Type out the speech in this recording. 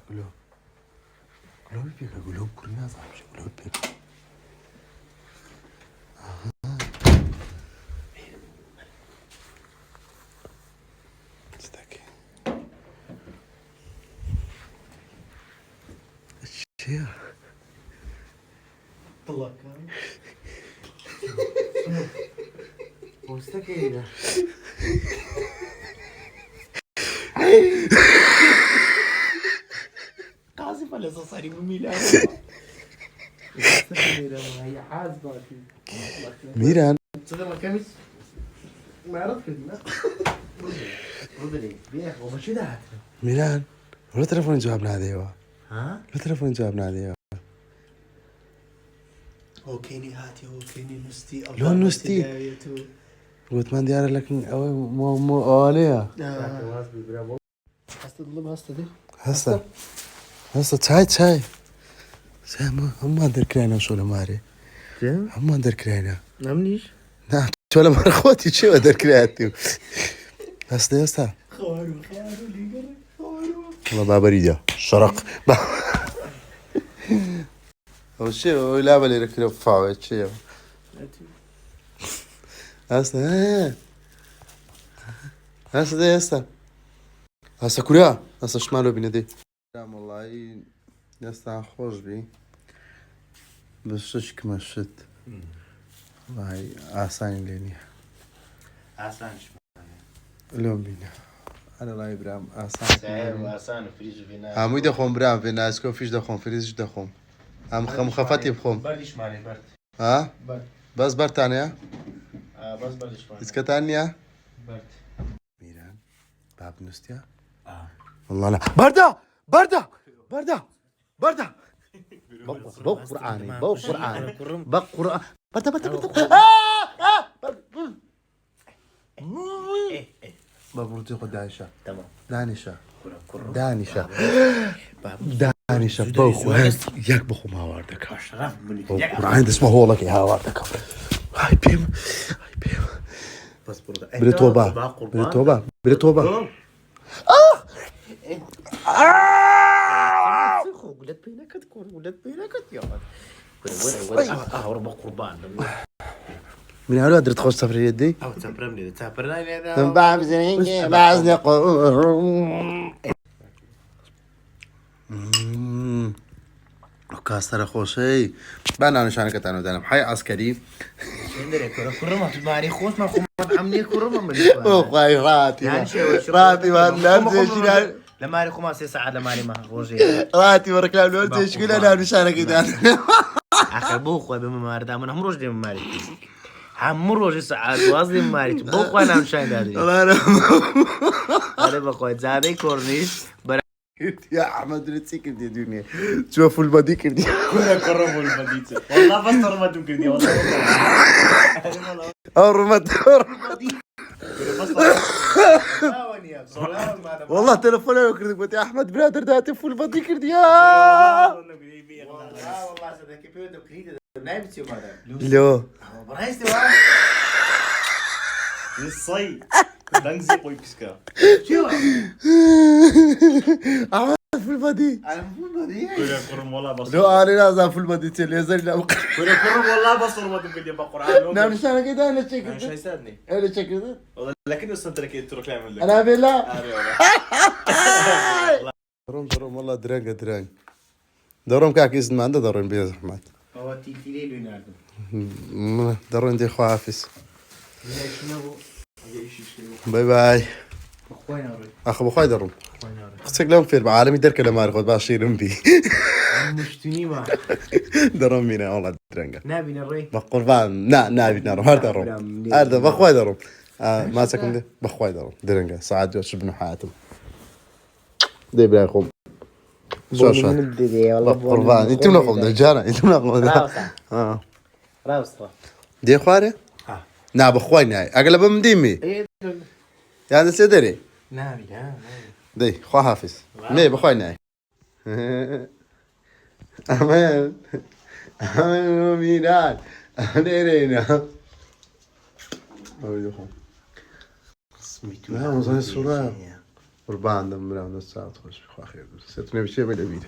گلوبی پیکا گلوب کری نزدم میشه گلوب پیکا چیه؟ طلع كان مستكينة قاسي فلس صاري بميلان هي حاسبة میرن تصدق ما كمس ما عرفت كلمة رودري بيه وبشي ده میرن رو تلفن جواب نده ها ها رو تلفن جواب نده اوكيني هاتي اوكيني نستي لو نستي قلت من ديار لكن مو آلية هسه تطلب هسه دي هسه چای هم در کراینا شو ماری هم در کراینا نمنيش نه شو مار خوتي شو در كرياتيو هسه خوارو اللي قرب خوارو والله بابريديا شرق هو شيء لا بالي ركلو فاوت شيء هسه كوريا هسه شمالو بيندي سلام والله يسا خوش بي بس شك مشت والله آسان ليني آسان اليوم بينا انا لا ابراهيم آسان آسان فريج فينا هموی دخون برام في ناس كوفيش دخون فريز دخون هم خفتي بخوم بردش مالي برد ها بس برتانيا بس بردش مالي اسكتانيا برد ميران باب نستيا والله لا برده برده بق قرآني برده بابورتي قداشة تمام دانشة بوخو ياك بخو ما واردك اشرف منك قرآن اسمه هو لك يا واردك هاي بيم بس بريتوبا ولد بينك يا ولا وربا قربان من هلا درت خوش سفر يدي او تسافرنا لي بعد زين بعد كاستر خوشي بنا نشانك تانو دانم حي عسكري عندك كرمه تباري خوش ما خمت عمني كرمه من اخوي راتي ما لما لي خمس ساعات لما لي ما غوجي راتي وركلام نقول تشكيل انا نشانك دان اخر بوخ بما ماردا من همروج دي ماري همروج ساعات واصل ماري بوخ انا نشان دادي انا بقول زادي كورنيش يا احمد رتسيك دي دنيا شوف البادي كردي كرمه البادي والله بس رمت كردي والله رمت والله تلفونه كردك بتي احمد برادر داتي فول بادي كردي والله صدق بيودو كريد نايمتي ماذا لو برايستي واحد الصي دنزي قوي كسكا شو فول بادي انا فول بادي كرم والله بس لو انا لازم فول بادي تلي زي لا كرم والله بس ما تقول بقران نعم نشان كده انا تشكر ايش هيساعدني انا تشكر والله لكن استنترك تروح تعمل انا بالله والله درم والله درنج درم كاك اسم ما عنده درم بيز احمد هو تيتي لي نعرف درم دي خوافس باي اخو بخوي درم خصك لهم فيلم عالمي درك لما ياخذ باشيرم بي مشتني ما درم مينا والله درنجة نبي نري بقربان نابي نرم هذا بخوي درم ما سكن بخوي درم درنجة سعد شبنو حياتهم دي بلا يخوم شو قربان انتم ناخذ الجارة انتم ناخذ راوسة دي خواري نا بخوي ناي اغلب مديمي يعني سيدري نبي دي خو حافظ مي بخوي ناي امان مينان نيرينا لا وزي الصورة قربان دم برام دست ساعت خوش بخوا خیر. ستونه بیشه بله بیده.